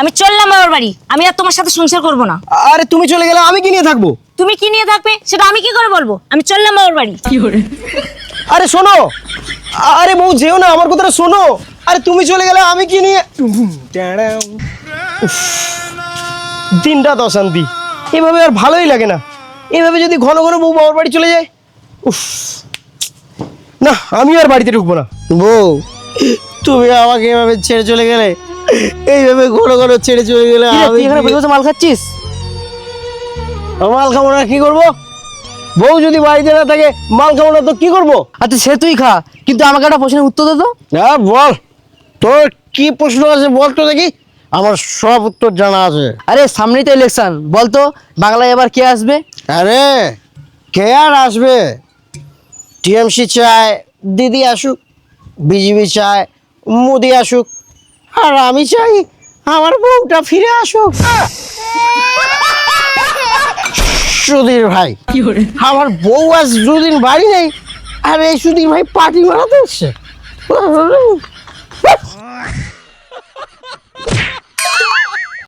আমি চললাম বাবার বাড়ি। আমি আর তোমার সাথে সংসার করব না। আরে তুমি চলে গেলে আমি কি নিয়ে থাকবো? তুমি কি নিয়ে থাকবে সেটা আমি কি করে বলবো? আমি চললাম বাবার বাড়ি। আরে শোনো, আরে বউ যেও না, আমার কথাটা শোনো। আরে তুমি চলে গেলে আমি কি নিয়ে? উফ, দিনটা তো অশান্তি, এভাবে আর ভালোই লাগে না। এভাবে যদি ঘন ঘন বউ বাবার বাড়ি চলে যায়, উফ, না আমি আর বাড়িতে ঢুকবো না। বউ, তুমি আমাকে এভাবে ছেড়ে চলে গেলে, এইভাবে ঘন ঘন ছেড়ে চলে গেলে আমি তুই এখানে বসে বসে মাল খাচ্ছিস? মাল খাবো না কি করবো? বউ যদি বাড়িতে না থাকে মাল খাবো না তো কি করবো? আচ্ছা সে তুই খা, কিন্তু আমাকে একটা প্রশ্নের উত্তর দে তো। হ্যাঁ বল, তোর কি প্রশ্ন আছে বল তো দেখি, আমার সব উত্তর জানা আছে। আরে সামনেই তো ইলেকশন, বলতো বাংলায় এবার কে আসবে? আরে কে আর আসবে? টিএমসি চায় দিদি আসুক, বিজেপি চায় মোদি আসুক, আর আমি চাই আমার বউটা ফিরে আসুক। সুধীর ভাই, আমার বউ আজ দুদিন বাড়ি নেই, আর এই সুধীর ভাই পার্টি মারাতে এসছে।